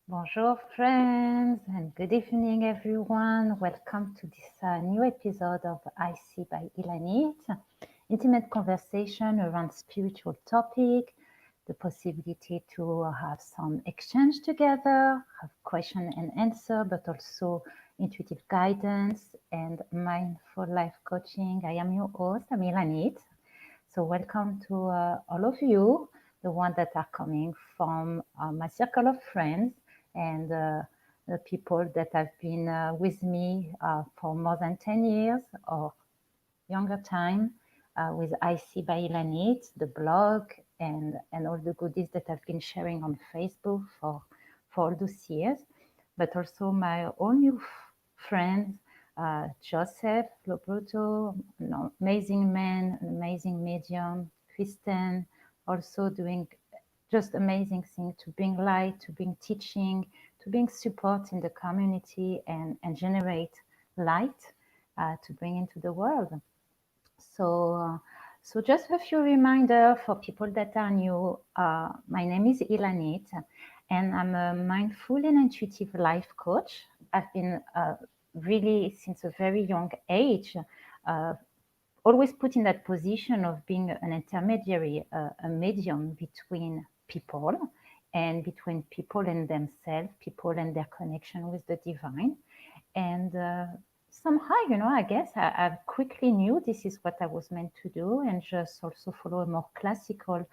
Bonjour friends and good evening everyone. Welcome to this new episode of I See by Ilanit. Intimate conversation around spiritual topic, the possibility to have some exchange together, have question and answer, but also intuitive guidance and mindful life coaching. I am your host, I'm Ilanit. So welcome to all of you, the ones that are coming from my circle of friends and the people that have been with me for more than 10 years or younger time with IC by Ilanit, the blog, and all the goodies that I've been sharing on Facebook for all those years, but also my own new friends, Joseph Loboto, amazing man, amazing medium, Kristen, also doing just amazing things to bring light, to bring teaching, to bring support in the community and generate light to bring into the world. So just a few reminders for people that are new. My name is Ilanit, and I'm a mindful and intuitive life coach. I've been really, since a very young age, uh, always put in that position of being an intermediary, a medium between people and between people and themselves, people and their connection with the divine. And somehow, I guess I quickly knew this is what I was meant to do, and just also follow a more classical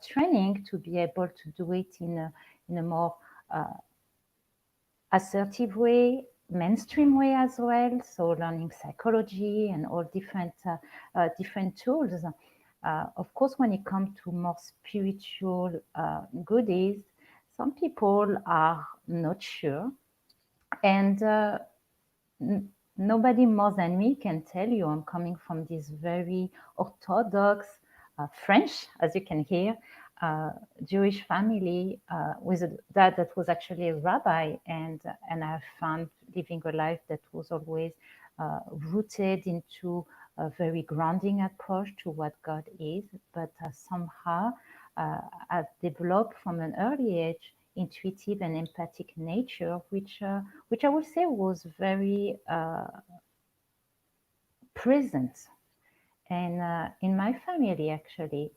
training to be able to do it in a more uh, assertive way, mainstream way as well. So learning psychology and all different tools. Of course, when it comes to more spiritual goodies, some people are not sure, and nobody more than me can tell you I'm coming from this very orthodox French, as you can hear, uh, Jewish family with a dad that was actually a rabbi, and I found living a life that was always rooted into a very grounding approach to what God is, but somehow I've developed from an early age intuitive and empathic nature, which I would say was very present and in my family actually.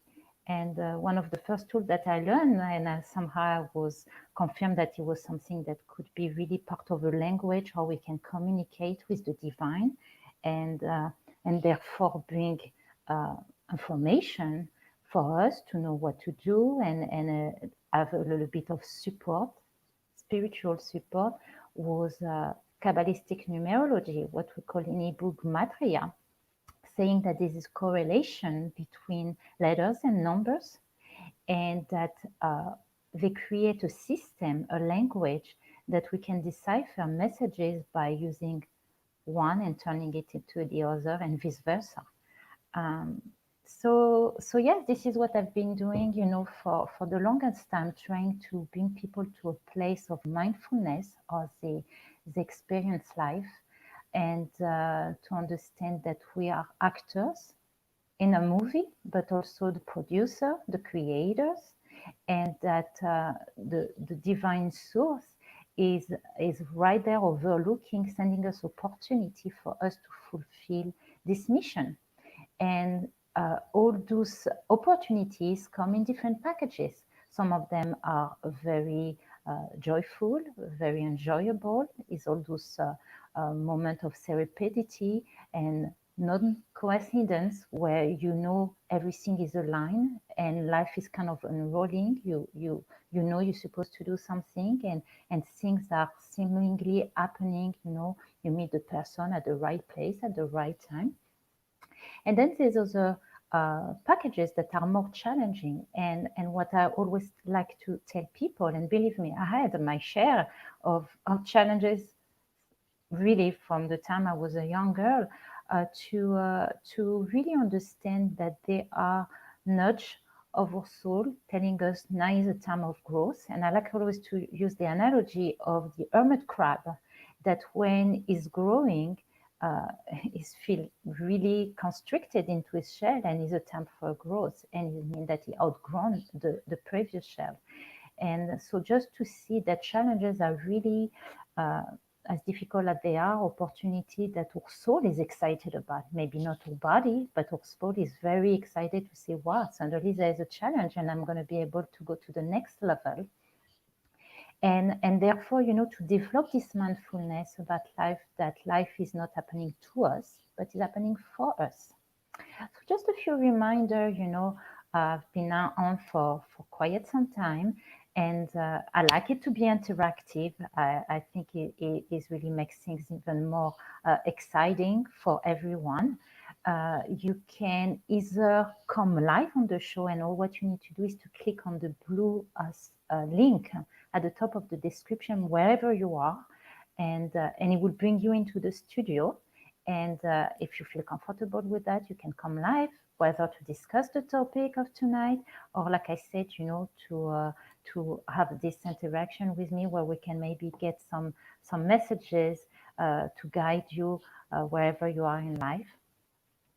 And one of the first tools that I learned, and somehow was confirmed that it was something that could be really part of a language, how we can communicate with the divine, and therefore bring uh, information for us to know what to do and have a little bit of support, spiritual support, was Kabbalistic numerology, what we call in Hebrew Gematria, saying that this is correlation between letters and numbers, and that they create a system, a language that we can decipher messages by using one and turning it into the other, and vice versa. Um, so yes, this is what I've been doing, for the longest time, trying to bring people to a place of mindfulness as they experience life, and to understand that we are actors in a movie, but also the producer, the creators, and that the divine source is is right there overlooking, sending us opportunity for us to fulfill this mission. And all those opportunities come in different packages. Some of them are very joyful, very enjoyable. Is all those moment of serendipity and non-coincidence, where everything is aligned and life is kind of unrolling. You know you're supposed to do something, and things are seemingly happening. You meet the person at the right place at the right time. And then there's other packages that are more challenging. And what I always like to tell people, and believe me, I had my share of challenges really from the time I was a young girl, to really understand that they are nudge of our soul telling us now is a time of growth. And I like always to use the analogy of the hermit crab, that when it's growing, uh, is feel really constricted into its shell, and is a time for growth, and it means that it outgrown the previous shell. And so just to see that challenges are really, as difficult as they are, opportunity that our soul is excited about. Maybe not our body, but our soul is very excited to say, wow, suddenly there's a challenge and I'm going to be able to go to the next level. And therefore, to develop this mindfulness about life, that life is not happening to us, but is happening for us. So just a few reminders, I've been now on for quite some time, and I like it to be interactive. I think it really makes things even more exciting for everyone. You can either come live on the show, and all what you need to do is to click on the blue link at the top of the description wherever you are, and it will bring you into the studio. And if you feel comfortable with that, you can come live, whether to discuss the topic of tonight, or like I said, to have this interaction with me where we can maybe get some messages to guide you wherever you are in life.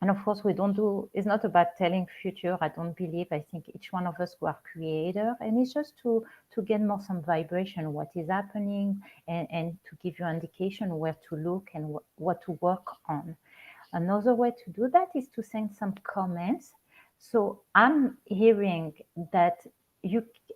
And of course, it's not about telling future. I don't believe. I think each one of us who are creator, and it's just to get more some vibration, what is happening, and to give you indication where to look and what to work on. Another way to do that is to send some comments. So I'm hearing that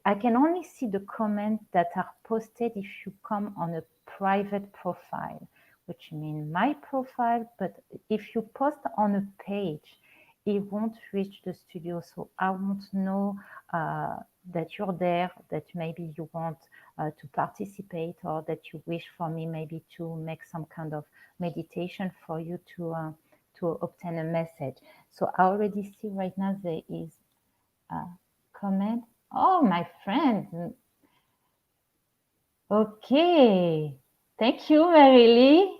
I can only see the comments that are posted if you come on a private profile, which means my profile. But if you post on a page, it won't reach the studio. So I won't know that you're there, that maybe you want to participate, or that you wish for me maybe to make some kind of meditation for you to obtain a message. So I already see right now there is a comment. Oh, my friend. Okay. Thank you, Marilee.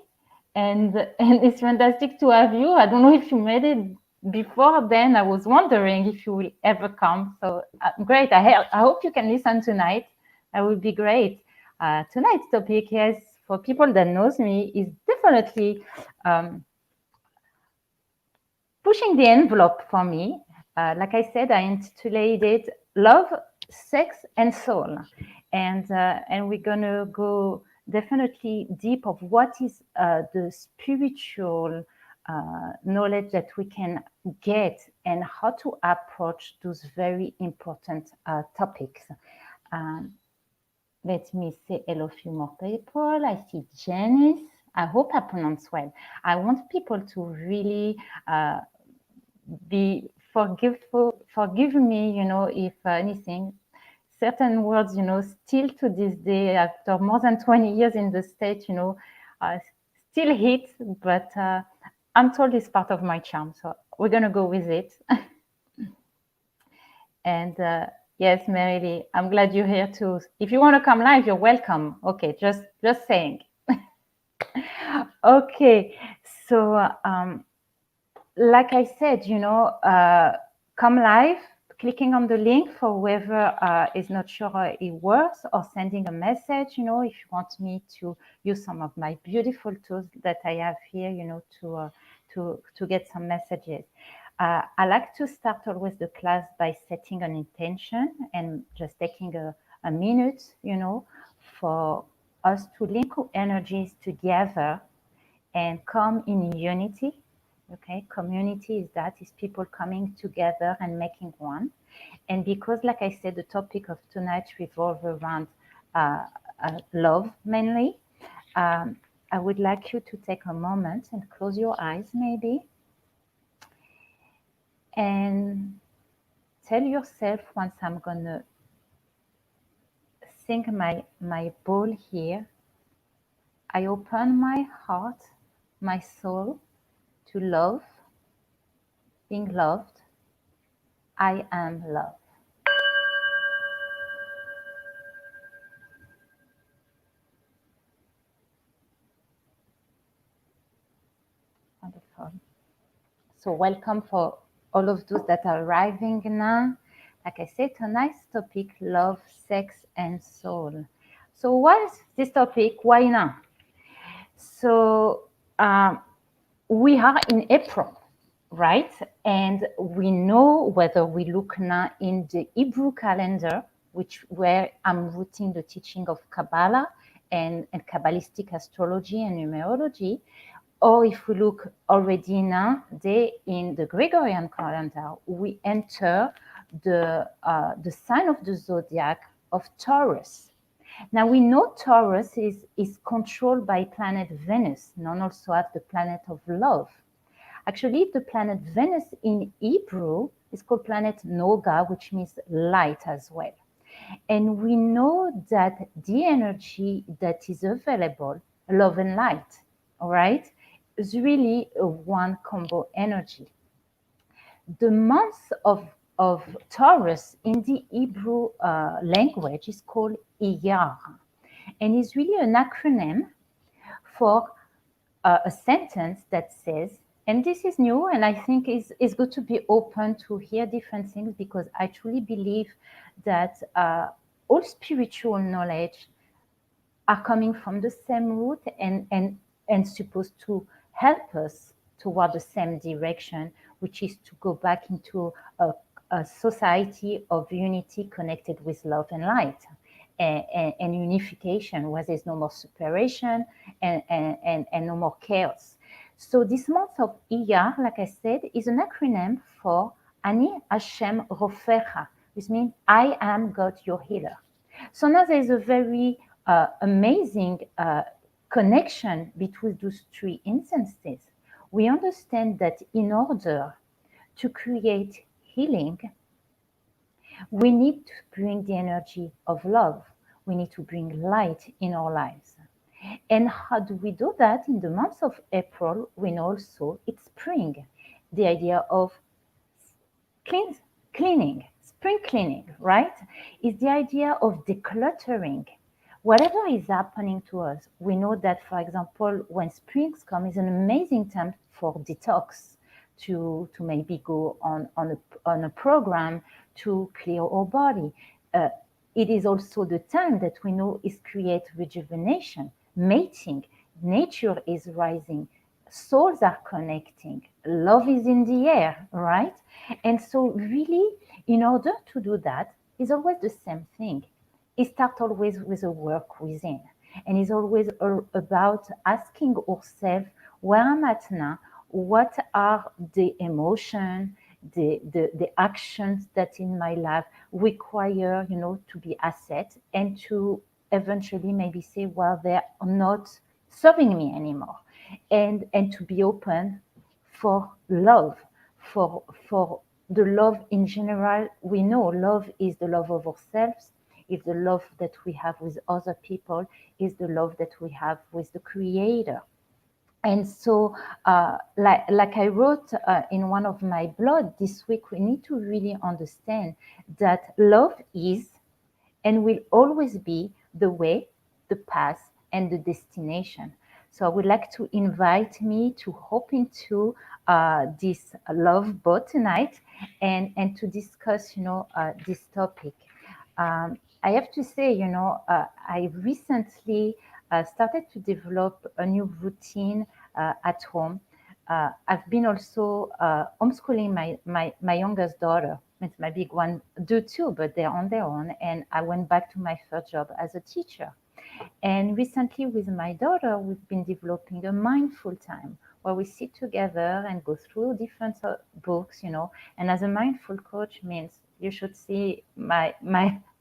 And it's fantastic to have you. I don't know if you made it before then. I was wondering if you will ever come. So great. I hope you can listen tonight. That would be great. Tonight's topic, yes, for people that knows me, is definitely pushing the envelope for me. Like I said, I intitulated Love, Sex, and Soul. And we're going to go definitely deep of what is the spiritual knowledge that we can get and how to approach those very important topics. Let me say hello, a few more people. I see Janice. I hope I pronounce well. I want people to really be forgive me, if anything, certain words, still to this day, after more than 20 years in the States, still hit, but I'm told it's part of my charm. So we're going to go with it. And yes, Marilee, I'm glad you're here too. If you want to come live, you're welcome. Okay, just saying. Okay, so like I said, come live, clicking on the link for whoever is not sure it works, or sending a message, if you want me to use some of my beautiful tools that I have here, to get some messages. I like to start always the class by setting an intention and just taking a minute, for us to link energies together and come in unity. Okay, community is people coming together and making one. And because, like I said, the topic of tonight revolves around love mainly, I would like you to take a moment and close your eyes maybe, and tell yourself, once I'm gonna sing my bowl here, I open my heart, my soul to love, being loved. I am love. Wonderful. So welcome for all of those that are arriving now. Like I said, tonight's topic, love, sex, and soul. So what is this topic? Why now? So we are in April, right? And we know, whether we look now in the Hebrew calendar where I'm rooting the teaching of Kabbalah and Kabbalistic astrology and numerology. Or if we look already nowadays in the Gregorian calendar, we enter the sign of the zodiac of Taurus. Now we know Taurus is controlled by planet Venus, known also as the planet of love. Actually, the planet Venus in Hebrew is called planet Noga, which means light as well. And we know that the energy that is available, love and light, all right, is really a one combo energy. The month of Taurus in the Hebrew language is called Iyar, and is really an acronym for a sentence that says, and this is new, and I think is good to be open to hear different things, because I truly believe that all spiritual knowledge are coming from the same root and supposed to help us toward the same direction, which is to go back into a society of unity connected with love and light and unification, where there's no more separation and no more chaos. So this month of Iyar, like I said, is an acronym for Ani Hashem Rofecha, which means I am God your healer. So now there is a very amazing connection between those three instances. We understand that in order to create healing, we need to bring the energy of love. We need to bring light in our lives. And how do we do that? In the month of April, we know also it's spring. The idea of cleaning, spring cleaning, right? Is the idea of decluttering. Whatever is happening to us, we know that, for example, when springs come, is an amazing time for detox, to maybe go on a program to clear our body. It is also the time that we know is create rejuvenation, mating, nature is rising, souls are connecting, love is in the air, right? And so really, in order to do that, is always the same thing. It starts always with a work within. And it's always about asking ourselves, where I'm at now, what are the emotions, the actions that in my life require, to be asset, and to eventually maybe say, well, they're not serving me anymore. And to be open for love, for the love in general. We know love is the love of ourselves, is the love that we have with other people, is the love that we have with the Creator. And so, like I wrote in one of my blogs this week, we need to really understand that love is and will always be the way, the path, and the destination. So I would like to invite me to hop into this love boat tonight and to discuss, this topic. I have to say, I recently started to develop a new routine at home. I've been also homeschooling my youngest daughter. My big one do too, but they're on their own. And I went back to my first job as a teacher. And recently with my daughter, we've been developing a mindful time where we sit together and go through different books, And as a mindful coach means you should see my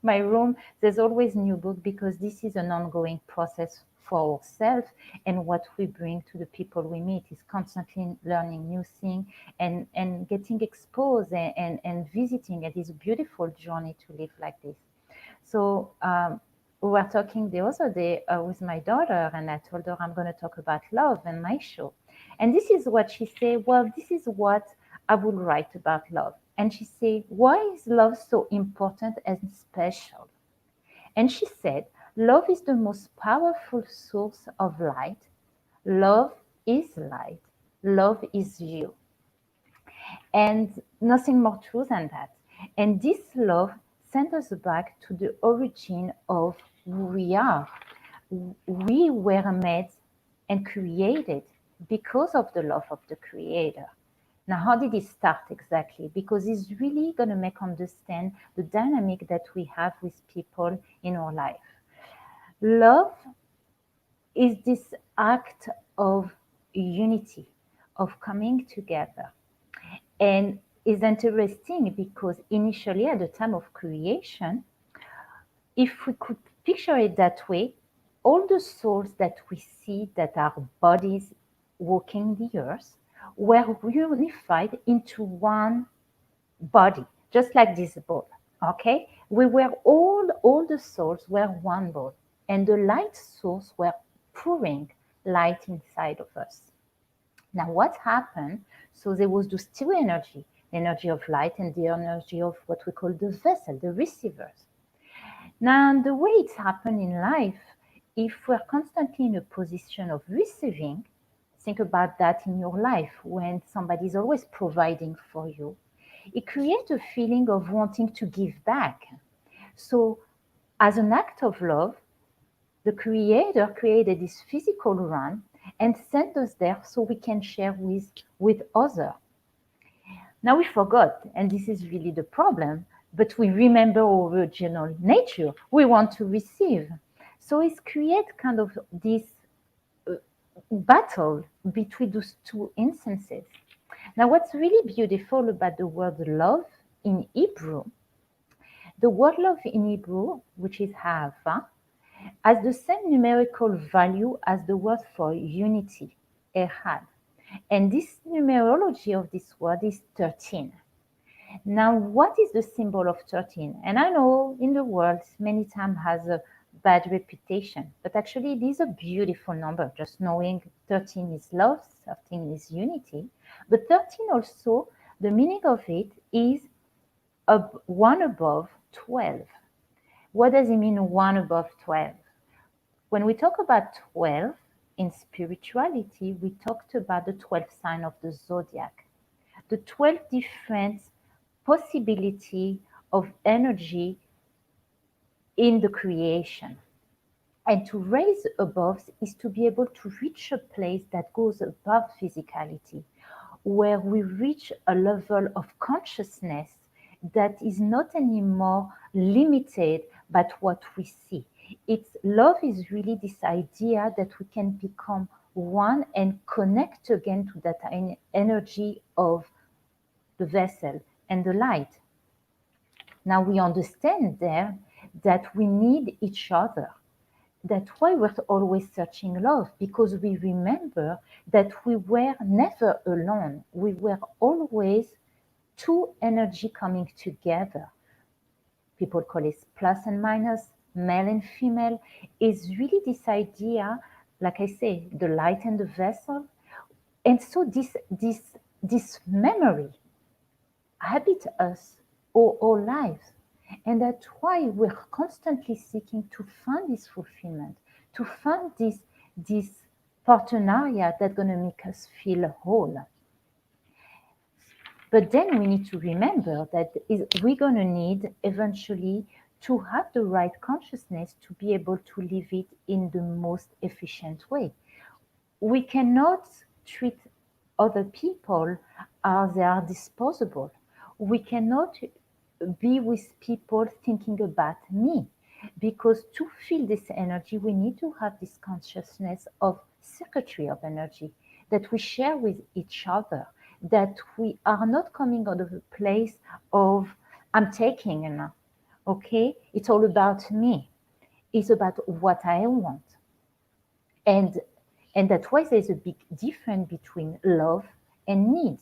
room. There's always new book, because this is an ongoing process for ourselves, and what we bring to the people we meet is constantly learning new things and getting exposed and visiting. It is a beautiful journey to live like this. So we were talking the other day with my daughter, and I told her I'm going to talk about love in my show. And this is what she said, well, this is what I would write about love. And she said, why is love so important and special? And she said, love is the most powerful source of light. Love is light. Love is you. And nothing more true than that. And this love sends us back to the origin of who we are. We were made and created because of the love of the Creator. Now, how did it start exactly? Because it's really going to make understand the dynamic that we have with people in our life. Love is this act of unity, of coming together. And is interesting because initially at the time of creation, if we could picture it that way, all the souls that we see that are bodies walking the earth were unified into one body, just like this ball. Okay, we were all the souls were one ball, and the light source were pouring light inside of us. Now, what happened? So there was those two energy, the energy of light and the energy of what we call the vessel, the receivers. Now, the way it's happened in life, if we're constantly in a position of receiving, think about that in your life when somebody is always providing for you, it creates a feeling of wanting to give back. So, as an act of love, the Creator created this physical realm and sent us there so we can share with others. Now we forgot, and this is really the problem, but we remember our original nature. We want to receive. So it's create kind of this uh, battle between those two instances. Now, what's really beautiful about the word love in Hebrew, the word love in Hebrew, which is hava, has the same numerical value as the word for unity, ehad. And this numerology of this word is 13. Now, what is the symbol of 13? And I know in the world many times has a bad reputation, but actually it is a beautiful number. Just knowing 13 is love, 13 is unity, but 13 also, the meaning of it is one above 12. What does it mean, one above 12? When we talk about 12 in spirituality, we talked about the 12 sign of the zodiac, the 12 different possibility of energy in the creation. And to raise above is to be able to reach a place that goes above physicality, where we reach a level of consciousness that is not anymore limited by what we see. It's love is really this idea that we can become one and connect again to that energy of the vessel and the light. Now we understand there that we need each other. That's why we're always searching love, because we remember that we were never alone. We were always two energy coming together. People call it plus and minus, male and female. Is really this idea, like I say, the light and the vessel. And so this memory habit us all our lives. And that's why we're constantly seeking to find this fulfillment, to find this partenariat that's going to make us feel whole. But then we need to remember that we're going to need eventually to have the right consciousness to be able to live it in the most efficient way. We cannot treat other people as they are disposable. We cannot be with people thinking about me, because to feel this energy we need to have this consciousness of circuitry of energy that we share with each other, that we are not coming out of a place of I'm taking enough. Okay, it's all about me, it's about what I want. And that's why there's a big difference between love and need.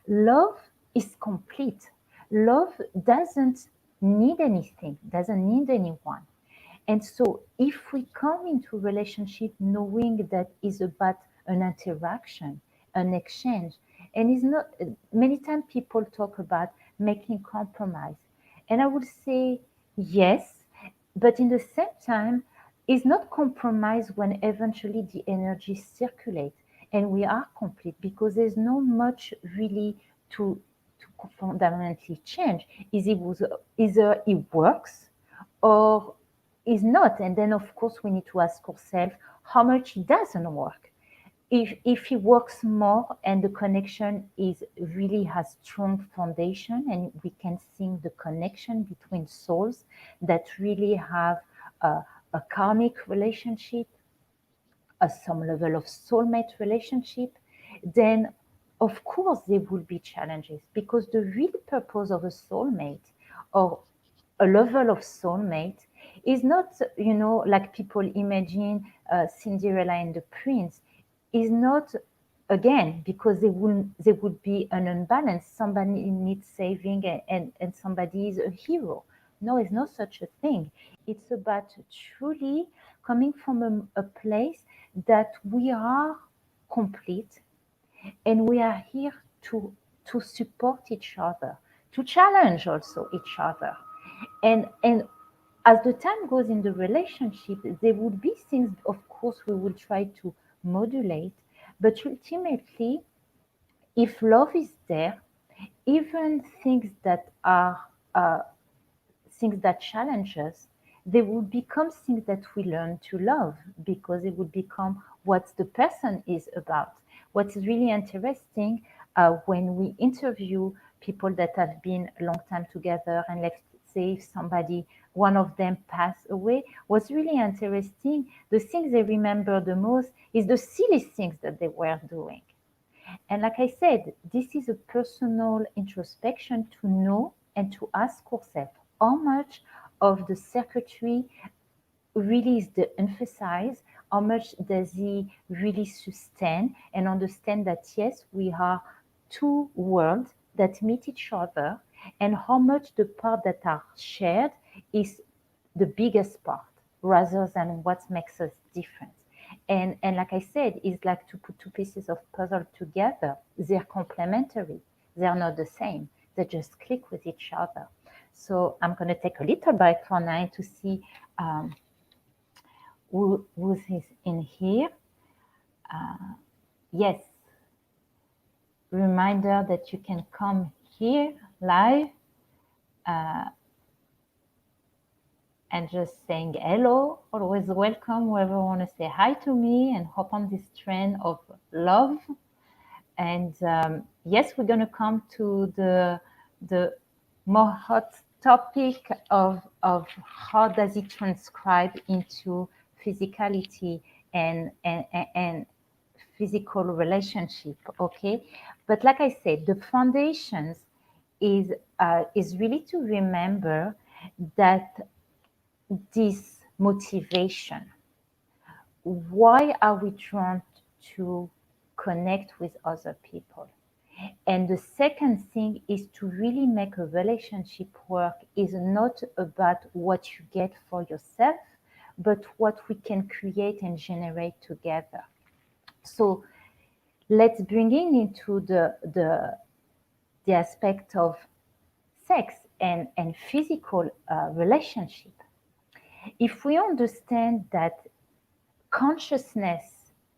Love is complete. Love doesn't need anything, doesn't need anyone. And so if we come into relationship knowing that is about an interaction, an exchange, and it's not, many times people talk about making compromise. And I would say yes, but in the same time, it's not compromise when eventually the energy circulates and we are complete, because there's no much really to fundamentally change. Either it works or is not. And then, of course, we need to ask ourselves how much it doesn't work. if it works more and the connection is really has strong foundation, and we can see the connection between souls that really have a, a karmic relationship, some level of soulmate relationship, then of course there will be challenges, because the real purpose of a soulmate or a level of soulmate is not, like people imagine Cinderella and the prince, is not, again, because there would be an unbalance. Somebody needs saving, and somebody is a hero. No, it's not such a thing. It's about truly coming from a place that we are complete, and we are here to support each other, to challenge also each other. And as the time goes in the relationship, there would be things, of course, we will try to modulate, but ultimately, if love is there, even things that are things that challenge us, they will become things that we learn to love, because it will become what the person is about. What's really interesting, when we interview people that have been a long time together, and let's say if somebody, one of them passed away, what's really interesting, the things they remember the most is the silly things that they were doing. And like I said, this is a personal introspection to know and to ask ourselves how much of the circuitry really is the emphasize, how much does he really sustain, and understand that yes, we are two worlds that meet each other, and how much the part that are shared is the biggest part rather than what makes us different. And like I said, it's like to put two pieces of puzzle together. They're complementary. They're not the same. They just click with each other. So I'm going to take a little break for now to see who is in here. Yes, reminder that you can come here live and just saying hello. Always welcome whoever want to say hi to me and hop on this train of love. And yes, we're going to come to the more hot topic of how does it transcribe into physicality and physical relationship. Okay, but like I said, the foundations is really to remember that this motivation, why are we drawn to connect with other people? And the second thing is to really make a relationship work is not about what you get for yourself, but what we can create and generate together. So let's bring into the aspect of sex and physical relationship. If we understand that consciousness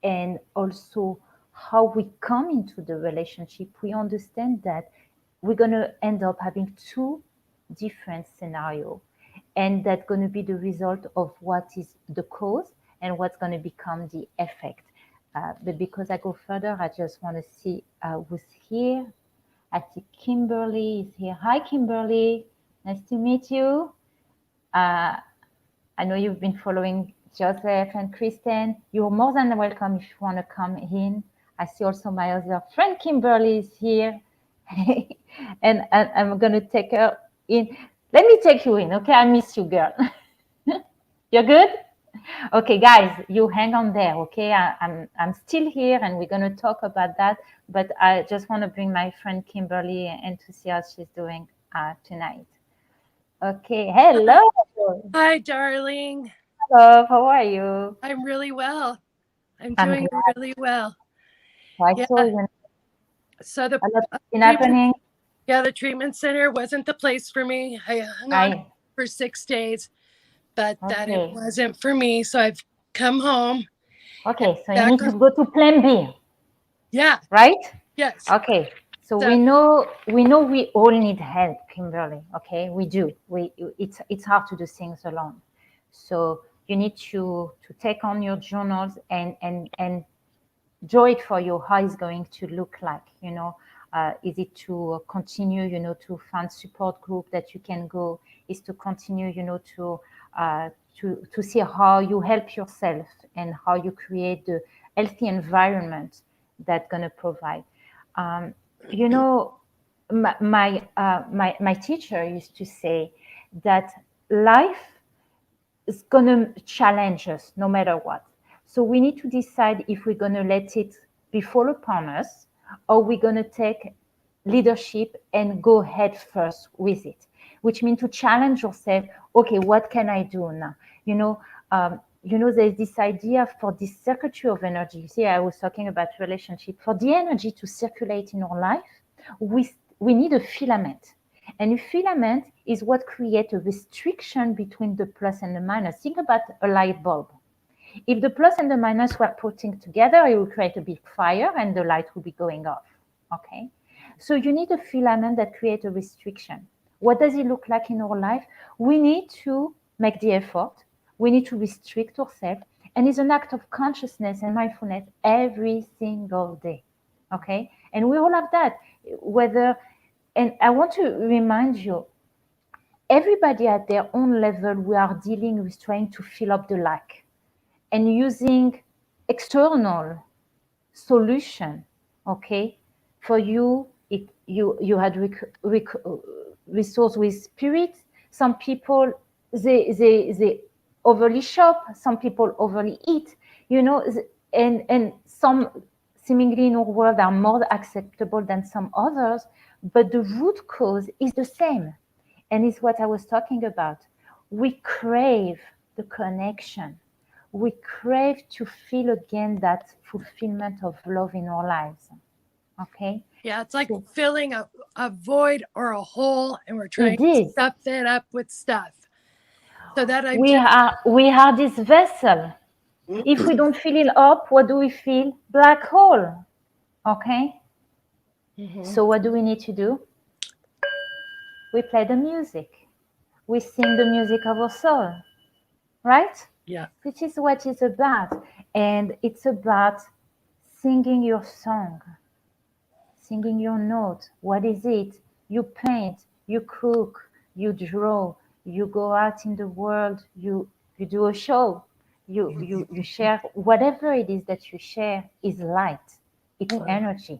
and also how we come into the relationship, we understand that we're going to end up having two different scenarios, and that's going to be the result of what is the cause and what's going to become the effect. But because I go further, I just want to see who's here. I see Kimberly is here. Hi, Kimberly. Nice to meet you. I know you've been following Joseph and Kristen. You're more than welcome if you want to come in. I see also my other friend Kimberly is here. And I'm going to take her in. Let me take you in, okay? I miss you, girl. You're good? Okay, guys, you hang on there, okay? I'm still here, and we're going to talk about that. But I just want to bring my friend Kimberly and to see how she's doing tonight. Okay, hello. Hi, darling. Hello, how are you? I'm really well. I'm I'm doing glad. really well. I Yeah. saw you. So the A lot been treatment, happening. yeah, the treatment center wasn't the place for me. I hung on I for 6 days, but that it okay. wasn't for me. So I've come home and Okay, so you back need on. to go to plan B, Yeah. right? Yes. Okay. So So we know we all need help, Kimberly. Okay, we do. It's hard to do things alone. So you need to take on your journals and draw it for you how it's going to look like. Is it to continue, to find support group that you can go? Is to continue, to see how you help yourself and how you create the healthy environment that's going to provide. Um, you know, my teacher used to say that life is going to challenge us no matter what. So we need to decide if we're going to let it befall upon us, or we're going to take leadership and go head first with it, which means to challenge yourself. Okay, what can I do now? There's this idea for this circuitry of energy. You see, I was talking about relationship. For the energy to circulate in our life, we need a filament. And a filament is what creates a restriction between the plus and the minus. Think about a light bulb. If the plus and the minus were putting together, it would create a big fire and the light would be going off. Okay? So you need a filament that creates a restriction. What does it look like in our life? We need to make the effort. We need to restrict ourselves. And it's an act of consciousness and mindfulness every single day. Okay? And we all have that. And I want to remind you, everybody at their own level, we are dealing with trying to fill up the lack and using external solution. Okay, for you, you had resource with spirit. Some people they overly shop. Some people overly eat. And some seemingly in our world are more acceptable than some others, but the root cause is the same, and it's what I was talking about. We crave the connection. We crave to feel again that fulfillment of love in our lives. Okay? Yeah, it's like filling a void or a hole, and we're trying It to is. stuff it up with stuff. So that We are this vessel. If we don't fill it up, what do we feel? Black hole. Okay? So what do we need to do? We play the music. We sing the music of our soul. Right? Yeah. This is what it's about. And it's about singing your song, singing your note. What is it? You paint, you cook, you draw, you go out in the world, you do a show, you share. Whatever it is that you share is light, it's energy.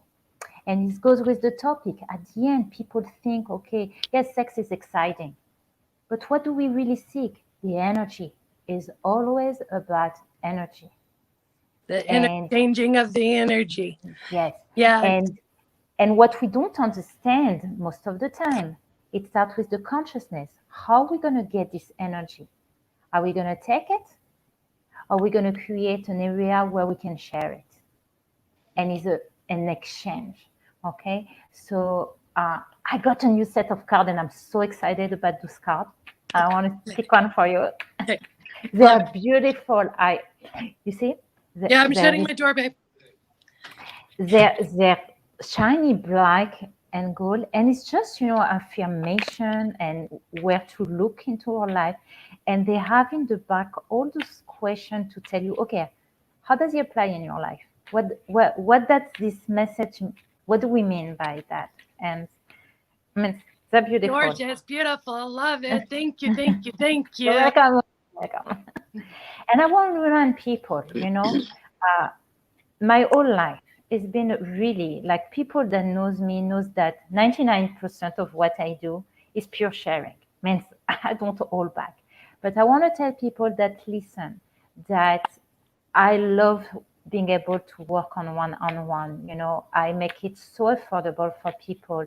And it goes with the topic. At the end, people think, okay, yes, sex is exciting, but what do we really seek? The energy is always about energy. The And interchanging of the energy. yes, Yeah. and what we don't understand most of the time, it starts with the consciousness. How are we going to get this energy? Are we going to take it? Or are we going to create an area where we can share it? And it's an exchange. Okay, so I got a new set of cards and I'm so excited about those cards. I want to pick one for you. Okay. They are beautiful. You see? Yeah, I'm shutting my door, babe. They're shiny black and gold, and it's just affirmation and where to look into our life. And they have in the back all those questions to tell you, okay, how does it apply in your life? What does this message? What do we mean by that? And I mean, they're beautiful. Gorgeous, beautiful, I love it. Thank you, thank you, thank you. You're welcome. Welcome. And I want to remind people, my whole life it's been really like people that knows me knows that 99% of what I do is pure sharing. Means I don't hold back. But I want to tell people that listen that I love being able to work on one-on-one. I make it so affordable for people,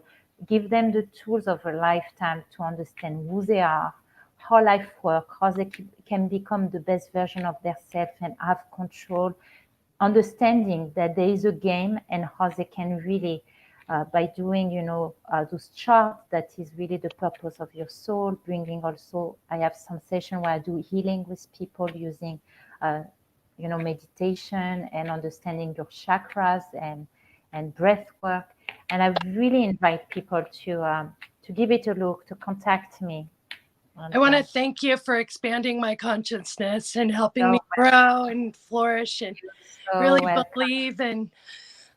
give them the tools of a lifetime to understand who they are, how life works, how they can become the best version of themselves and have control, understanding that there is a game and how they can really, by doing, those charts, that is really the purpose of your soul, bringing also, I have some session where I do healing with people using, meditation and understanding your chakras and breath work. And I really invite people to give it a look, to contact me. I want to thank you for expanding my consciousness and helping So me grow and flourish and so really welcome. believe and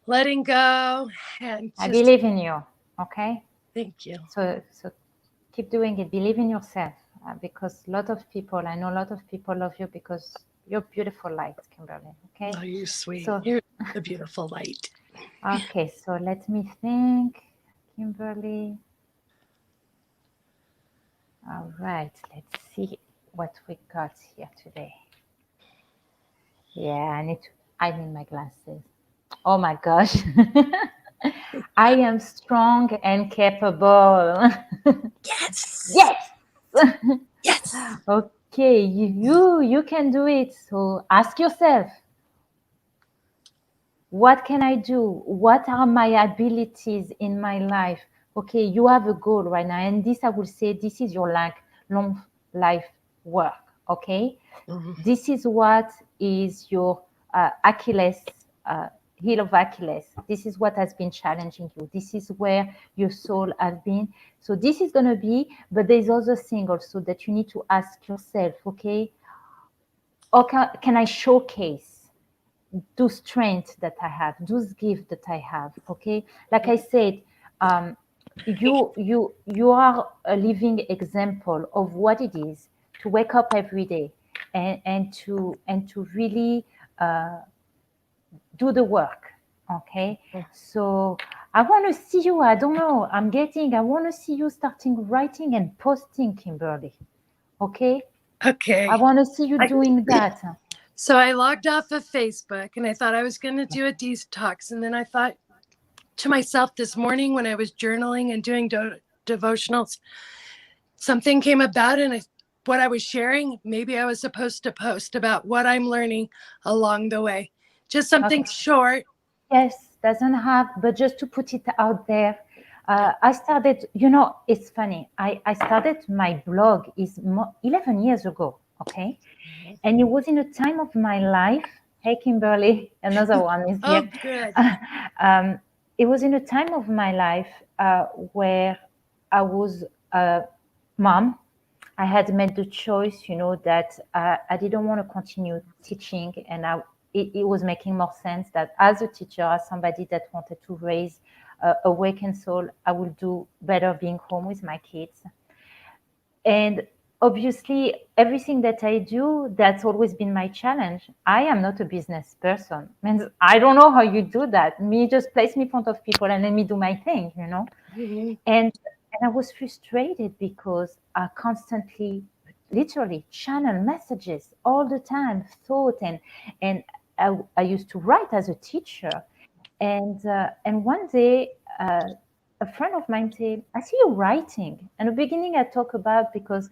letting go and I just believe in you. Okay. thank you. So keep doing it. Believe in yourself, because a lot of people, I know a lot of people love you because you're beautiful light, Kimberly. Okay. Oh, you're sweet. So You're a beautiful light. okay. So let me think, Kimberly. All right. Let's see what we got here today. Yeah, I need my glasses. Oh my gosh. I am strong and capable. Yes. Yes. Yes. Okay, you can do it. So ask yourself, what can I do? What are my abilities in my life? Okay, you have a goal right now, and this I will say this is your long life work. Okay, Mhm. this is what is your Achilles uh, heel of Achilles. This is what has been challenging you. This is where your soul has been. So this is going to be, but there's other thing also that you need to ask yourself. Okay, or can I showcase those strengths that I have, those gifts that I have? Okay, like I said, um, you are a living example of what it is to wake up every day and to really do the work. Okay, so I want to see you. I don't know. I want to see you starting writing and posting, Kimberly. Okay, I Okay. want to see you I, doing that. so I logged off of Facebook and I thought I was going to do a detox. And then I thought to myself this morning when I was journaling and doing devotionals, something came about and what I was sharing, maybe I was supposed to post about what I'm learning along the way. Just something Okay. short. Yes, doesn't have, but just to put it out there. Yeah. I started, it's funny. I started my blog is 11 years ago. Okay. And it was in a time of my life. Hey, Kimberly, another one is here. Oh, good. um, it was in a time of my life where I was a mom. I had made the choice, that I didn't want to continue teaching, and it was making more sense that as a teacher, as somebody that wanted to raise a awakened soul, I would do better being home with my kids. And obviously, everything that I do, that's always been my challenge. I am not a business person. Means I don't know how you do that. Me just place me in front of people and let me do my thing. Mhm. And I was frustrated because I constantly, literally, channel messages all the time, thought, and I used to write as a teacher. And one day, a friend of mine said, "I see you writing." And the beginning, I talk about because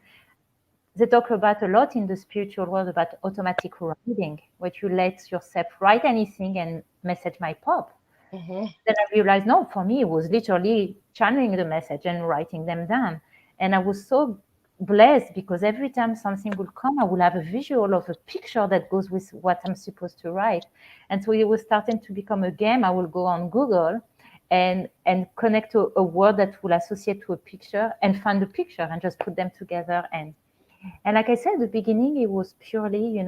they talk about a lot in the spiritual world about automatic writing, where you let yourself write anything and message might pop. Mhm. Then I realized, no, for me, it was literally channeling the message and writing them down. And I was so blessed because every time something would come, I would have a visual of a picture that goes with what I'm supposed to write. And so it was starting to become a game. I will go on Google and connect to a word that will associate to a picture and find the picture and just put them together. And like I said, at the beginning, it was purely,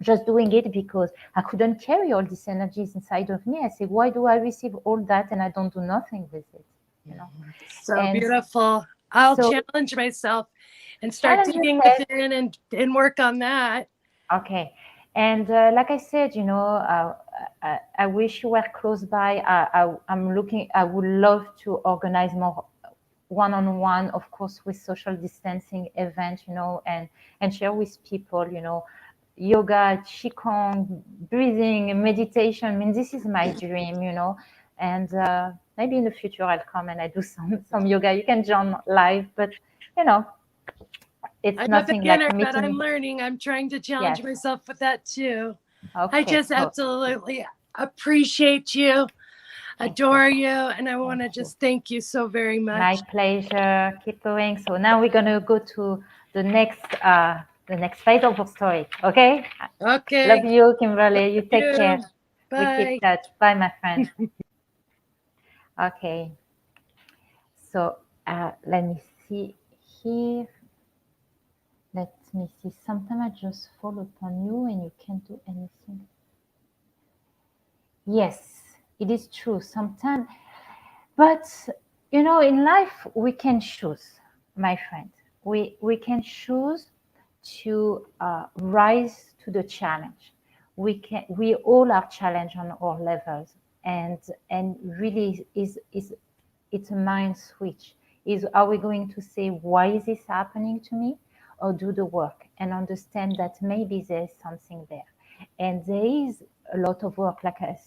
just doing it because I couldn't carry all these energies inside of me. I said, why do I receive all that and I don't do nothing with it? You know? So And beautiful. I'll so challenge myself and start challenge digging yourself. within and work on that. Okay. And like I said, I wish you were close by. I'm looking, I would love to organize more one-on-one, of course, with social distancing event, and share with people, yoga, qigong, breathing, meditation. I mean, this is my dream. And maybe in the future I'll come and I do some yoga. You can join live, but you know, it's I'm a nothing like beginner, but meeting I'm me. learning. I'm trying to Yes. challenge myself with that too. I Okay. just So absolutely appreciate you, thank you. adore you, and I want Thank to you. just thank you so very My much. pleasure. Keep going. So now we're gonna go to the next phase of our story. Okay. Love Okay. you, Kimberly. You take care. You. We keep Bye. touch. Bye, my friend. Okay. So let me see here. Let me see. Sometimes I just fall upon you and you can't do anything. Yes, it is true. Sometimes, but in life we can choose, my friend. We can choose to rise to the challenge. We all are challenged on all levels, and really is it's a mind switch. Is Are we going to say, why is this happening to me, or do the work and understand that maybe there's something there? And there is a lot of work. Like I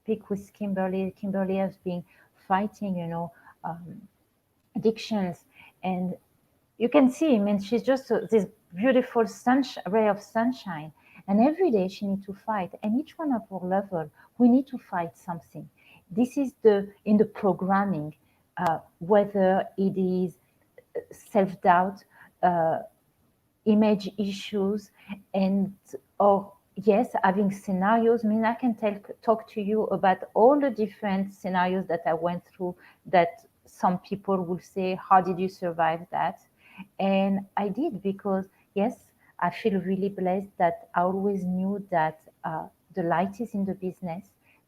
speak with Kimberly. Kimberly has been fighting, um, addictions, and you can see, I mean, she's just this beautiful ray of sunshine. And every day she needs to fight. And each one of our level, we need to fight something. This is in the programming, whether it is self-doubt, uh, image issues, and or yes, having scenarios. I mean, I can talk to you about all the different scenarios that I went through, that some people will say, how did you survive that? And I did, because yes, I feel really blessed that I always knew that the light is in the business,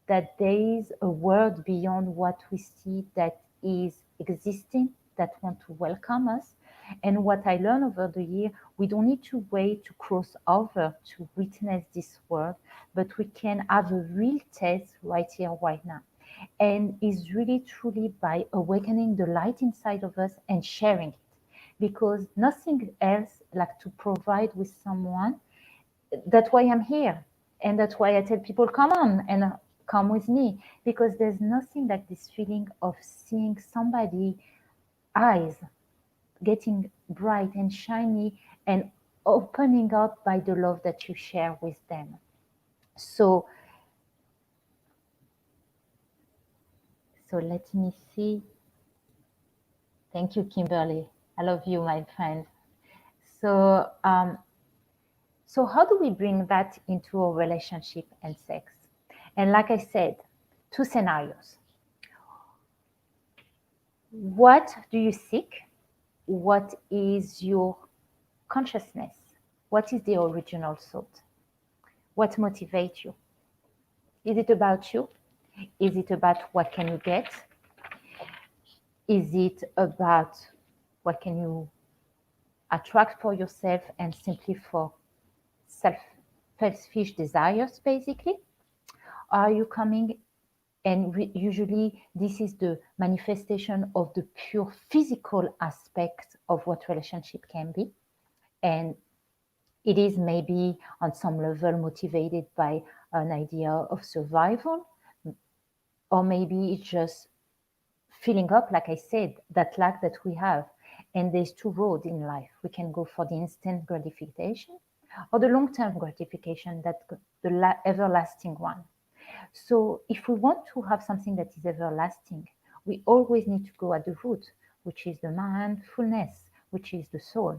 that there is a world beyond what we see, that is existing, that want to welcome us. And what I learned over the year, we don't need to wait to cross over to witness this world, but we can have a real taste right here, right now. And is really truly by awakening the light inside of us and sharing it, because nothing else like to provide with someone. That's why I'm here, and that's why I tell people, come on and come with me, because there's nothing like this feeling of seeing somebody eyes getting bright and shiny and opening up by the love that you share with them. So so let me see. Thank you, Kimberly. I love you, my friend. So how do we bring that into a relationship and sex? And like I said, two scenarios. What do you seek? What is your consciousness? What is the original thought? What motivates you? Is it about you? Is it about what can you get? Is it about what can you attract for yourself and simply for selfish desires, basically? Are you coming, and usually this is the manifestation of the pure physical aspect of what relationship can be, and it is maybe on some level motivated by an idea of survival, or maybe it's just filling up, like I said, that lack that we have. And there's two roads in life. We can go for the instant gratification or the long-term gratification, that the everlasting one. So if we want to have something that is everlasting, we always need to go at the root, which is the mindfulness, which is the soul.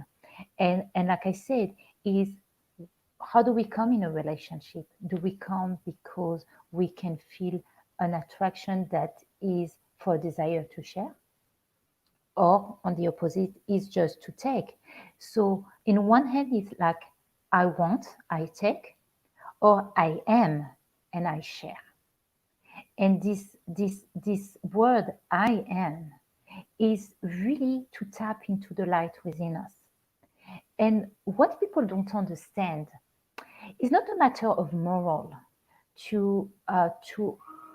And like I said, is how do we come in a relationship? Do we come because we can feel an attraction that is for a desire to share? Or on the opposite, is just to take. So in one hand, it's like I want, I take, or I am and I share. And this word I am is really to tap into the light within us. And what people don't understand is not a matter of moral to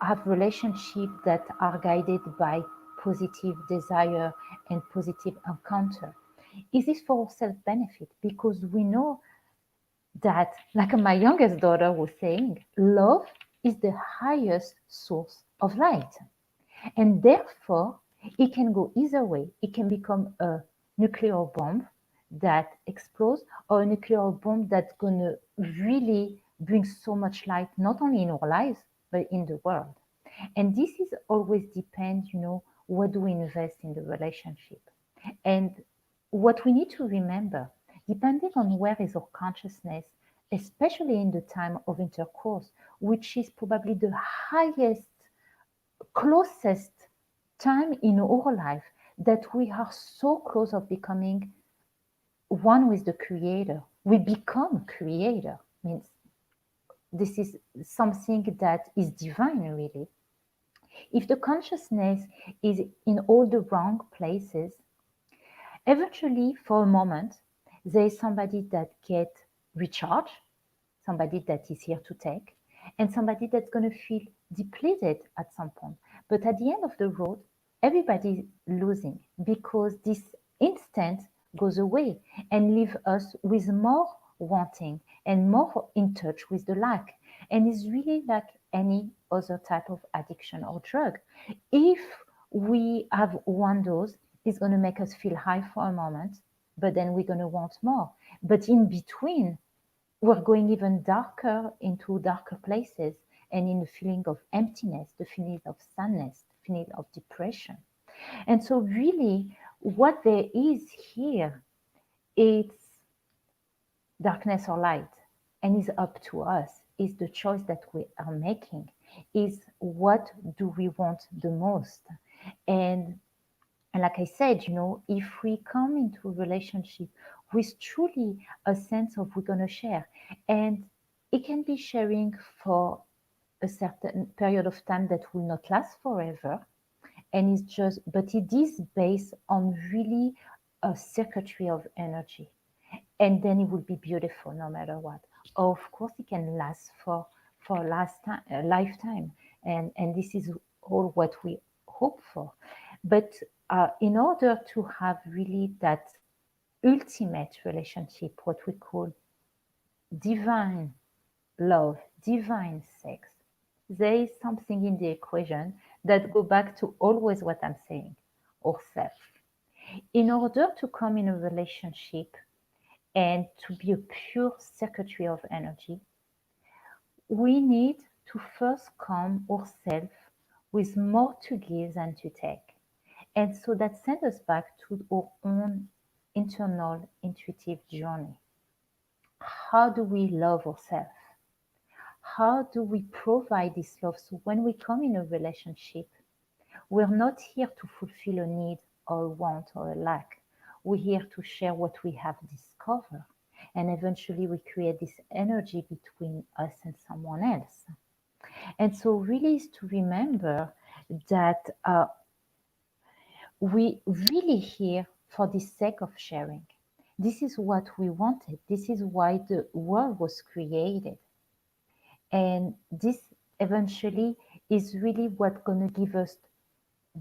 have relationships that are guided by positive desire and positive encounter. Is this for self benefit? Because we know that, like my youngest daughter was saying, love is the highest source of light. And therefore, it can go either way. It can become a nuclear bomb that explodes, or a nuclear bomb that's going to really bring so much light, not only in our lives, but in the world. And this is always depends, what do we invest in the relationship? And what we need to remember, depending on where is our consciousness, especially in the time of intercourse, which is probably the highest, closest time in our life, that we are so close of becoming one with the creator. We become creator. Means this is something that is divine, really. If the consciousness is in all the wrong places, eventually, for a moment, there is somebody that get recharged, somebody that is here to take, and somebody that's going to feel depleted at some point. But at the end of the road, everybody is losing because this instant goes away and leave us with more wanting and more in touch with the lack. And it's really like any other type of addiction or drug. If we have one dose, it's going to make us feel high for a moment, but then we're going to want more. But in between, we're going even darker into darker places and in the feeling of emptiness, the feeling of sadness, the feeling of depression. And so really what there is here, it's darkness or light, and it's up to us. Is the choice that we are making. Is what do we want the most? And like I said, if we come into a relationship with truly a sense of we're going to share, and it can be sharing for a certain period of time that will not last forever. And but it is based on really a circuitry of energy. And then it will be beautiful no matter what. Of course, it can last for a lifetime. And this is all what we hope for. But in order to have really that ultimate relationship, what we call divine love, divine sex, there is something in the equation that go back to always what I'm saying, ourself. In order to come in a relationship and to be a pure circuitry of energy, we need to first come ourselves with more to give than to take. And so that sends us back to our own internal intuitive journey. How do we love ourselves? How do we provide this love? So when we come in a relationship, we're not here to fulfill a need or a want or a lack. We're here to share what we have discovered. And eventually we create this energy between us and someone else. And so really is to remember that we really here for the sake of sharing. This is what we wanted. This is why the world was created. And this eventually is really what's going to give us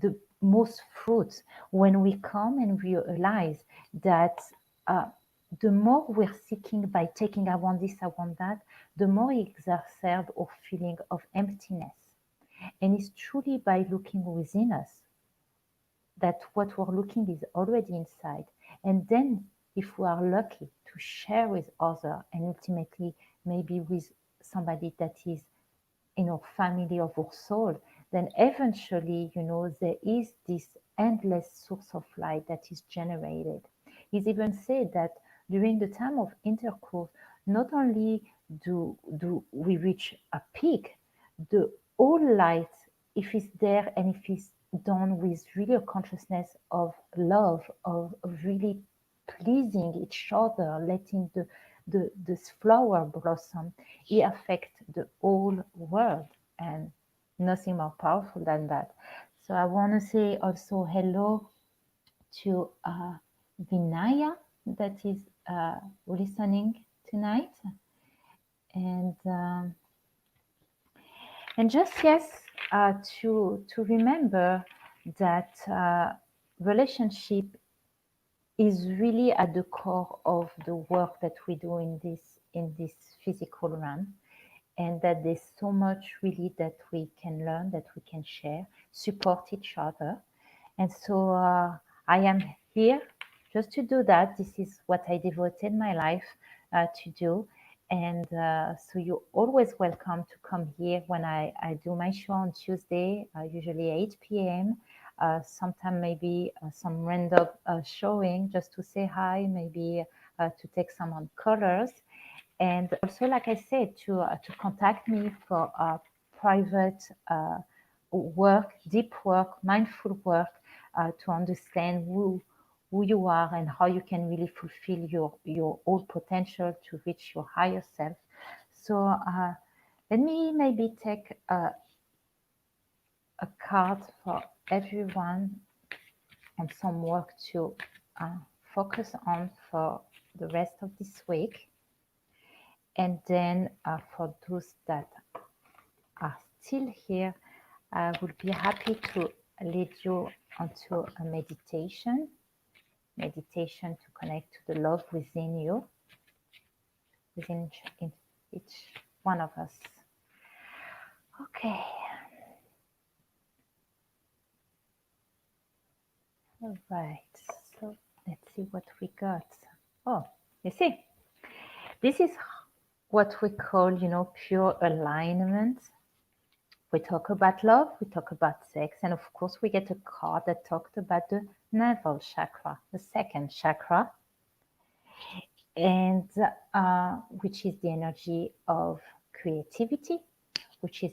the most fruits when we come and realize that the more we're seeking by taking, I want this, I want that, the more it exacerbates our feeling of emptiness. And it's truly by looking within us that what we're looking is already inside. And then if we are lucky to share with others and ultimately maybe with somebody that is in our family of our soul, then eventually, there is this endless source of light that is generated. It's even said that during the time of intercourse, not only do we reach a peak, the all light, if it's there and if it's done with really a consciousness of love, of really pleasing each other, letting this flower blossom, it affects the whole world, and nothing more powerful than that. So I want to say also hello to Vinaya that is listening tonight, and just yes, to remember that relationship is really at the core of the work that we do in this physical realm, and that there's so much really that we can learn, that we can share, support each other. And so I am here just to do that. This is what I devoted my life to do. And so you're always welcome to come here when I do my show on Tuesday, usually 8 p.m. Sometime maybe some random showing just to say hi, maybe to take some on colors. And also, like I said, to contact me for private work, deep work, mindful work, to understand who who you are and how you can really fulfill your whole potential to reach your higher self. So let me maybe take a card for everyone and some work to focus on for the rest of this week. And then for those that are still here, I would be happy to lead you onto a meditation to connect to the love within you, within each one of us. Okay. All right. So let's see what we got. Oh, you see, this is what we call, pure alignment. We talk about love, we talk about sex, and of course we get a card that talked about the navel chakra, the second chakra, and which is the energy of creativity, which is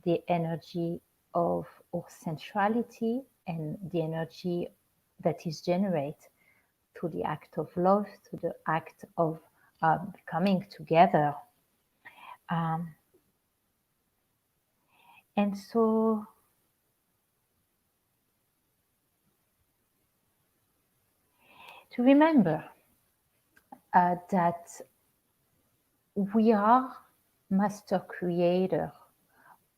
the energy of our sensuality and the energy that is generated through the act of love, through the act of coming together. And so to remember that we are master creator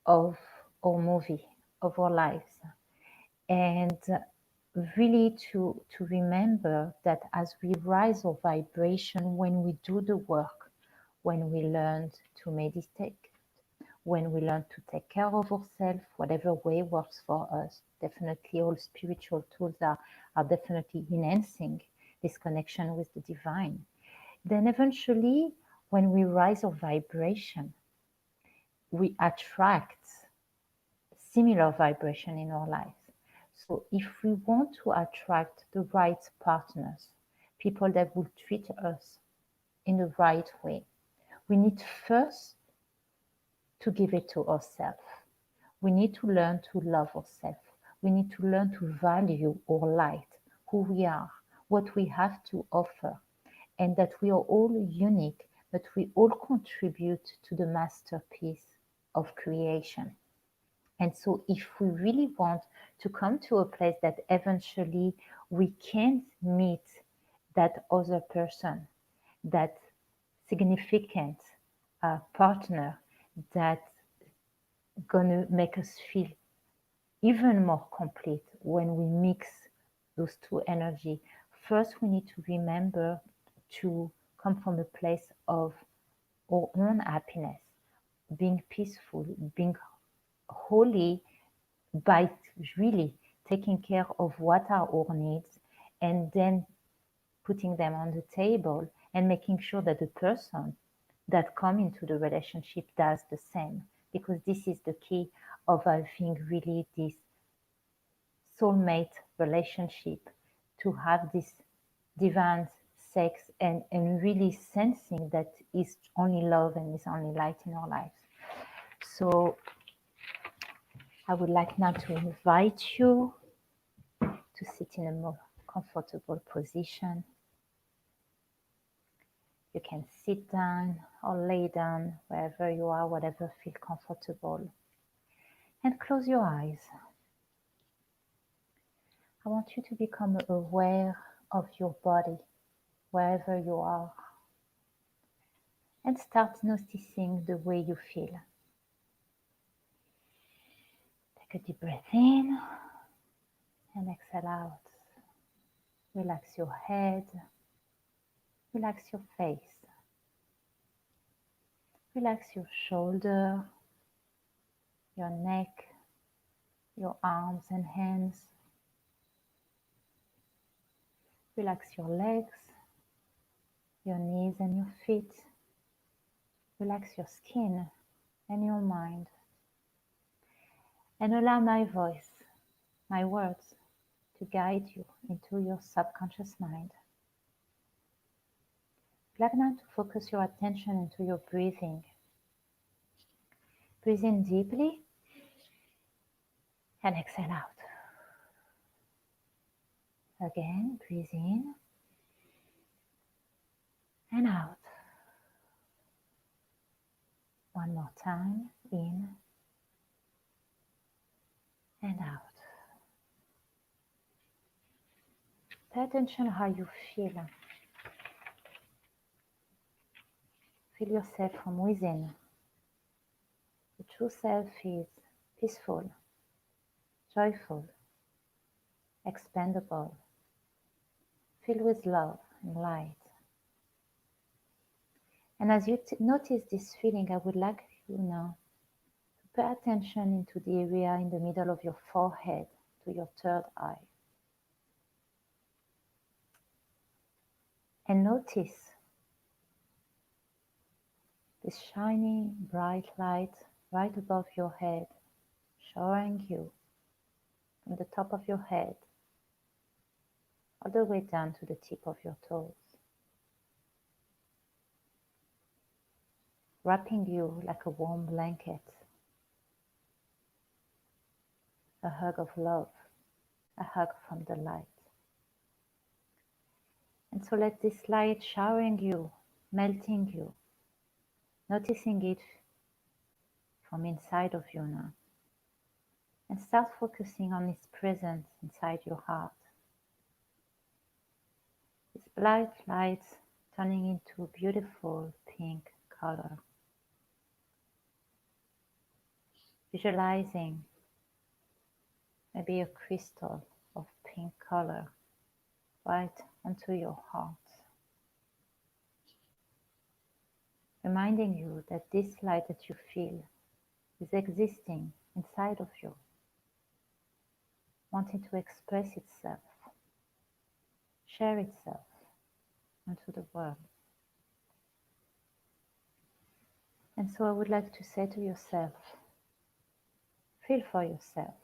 of our movie, of our lives. And really to remember that as we rise our vibration, when we do the work, when we learn to meditate, when we learn to take care of ourselves, whatever way works for us, definitely all spiritual tools are definitely enhancing this connection with the divine. Then eventually, when we rise our vibration, we attract similar vibration in our lives. So if we want to attract the right partners, people that will treat us in the right way, we need first to give it to ourselves. We need to learn to love ourselves. We need to learn to value our light, who we are, what we have to offer, and that we are all unique, but we all contribute to the masterpiece of creation. And so if we really want to come to a place that eventually we can meet that other person, that significant partner that gonna make us feel even more complete when we mix those two energy. First, we need to remember to come from a place of our own happiness, being peaceful, being holy, by really taking care of what are our needs and then putting them on the table and making sure that the person that come into the relationship does the same, because this is the key of having really this soulmate relationship, to have this divine sex and really sensing that is only love and is only light in our lives. So I would like now to invite you to sit in a more comfortable position. You can sit down or lay down, wherever you are, whatever feels comfortable. And close your eyes. I want you to become aware of your body, wherever you are, and start noticing the way you feel. Take a deep breath in and exhale out. Relax your head, relax your face, relax your shoulder, your neck, your arms and hands. Relax your legs, your knees and your feet. Relax your skin and your mind. And allow my voice, my words, to guide you into your subconscious mind. I'd like now to focus your attention into your breathing. Breathe in deeply and exhale out. Again, breathe in and out. One more time, in and out. Pay attention how you feel. Feel yourself from within. The true self is peaceful, joyful, expandable, filled with love and light. And as you notice this feeling, I would like you now to pay attention into the area in the middle of your forehead, to your third eye. And notice this shiny, bright light right above your head, showering you from the top of your head all the way down to the tip of your toes, wrapping you like a warm blanket, a hug of love, a hug from the light. And so let this light showering you, melting you, noticing it from inside of you now. And start focusing on its presence inside your heart. This bright light turning into a beautiful pink color. Visualizing maybe a crystal of pink color right onto your heart. Reminding you that this light that you feel is existing inside of you, wanting to express itself, share itself into the world. And so I would like to say to yourself, feel for yourself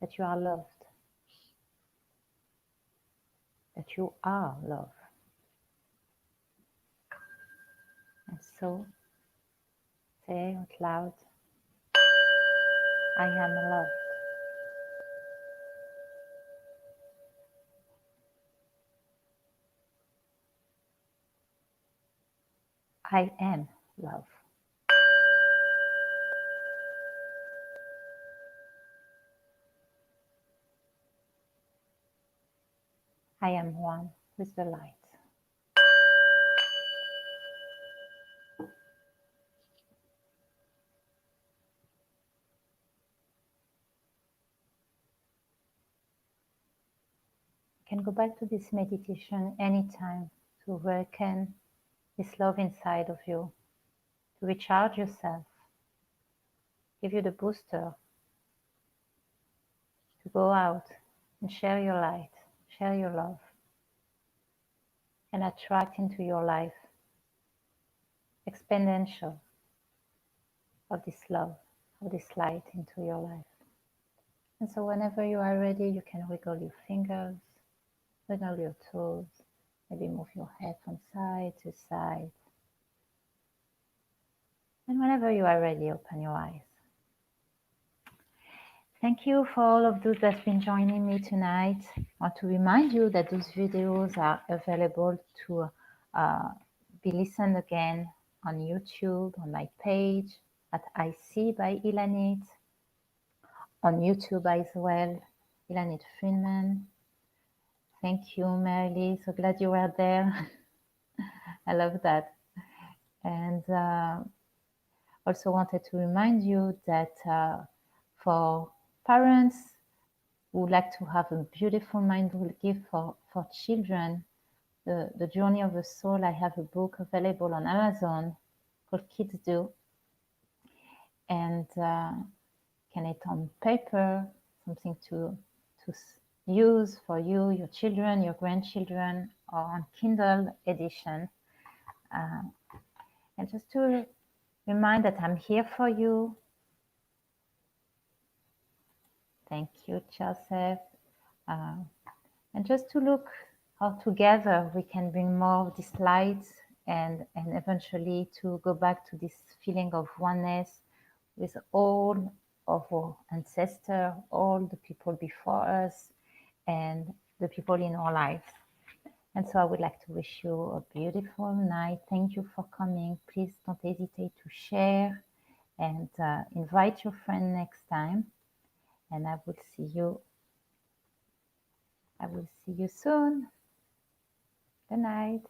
that you are loved, that you are love. And so say out loud, I am loved. I am love. I am one with the light. You can go back to this meditation anytime to awaken this love inside of you, to recharge yourself, give you the booster to go out and share your light, share your love, and attract into your life exponential of this love, of this light into your life. And so whenever you are ready, you can wiggle your fingers, wiggle your toes, maybe move your head from side to side. And whenever you are ready, open your eyes. Thank you for all of those that's been joining me tonight. I want to remind you that those videos are available to be listened again on YouTube, on my page at I See by Ilanit, on YouTube as well, Ilanit Friedman. Thank you, Mary. So glad you were there. I love that. And also wanted to remind you that for parents who would like to have a beautiful mindful gift for children, the Journey of the Soul, I have a book available on Amazon called Kids Do. And can it on paper, something to use for you, your children, your grandchildren, or on Kindle edition. And just to remind that I'm here for you. Thank you, Joseph. And just to look how together we can bring more of this light and eventually to go back to this feeling of oneness with all of our ancestors, all the people before us, and the people in our lives. And so I would like to wish you a beautiful night. Thank you for coming. Please don't hesitate to share and invite your friend next time. And I will see you soon. Good night.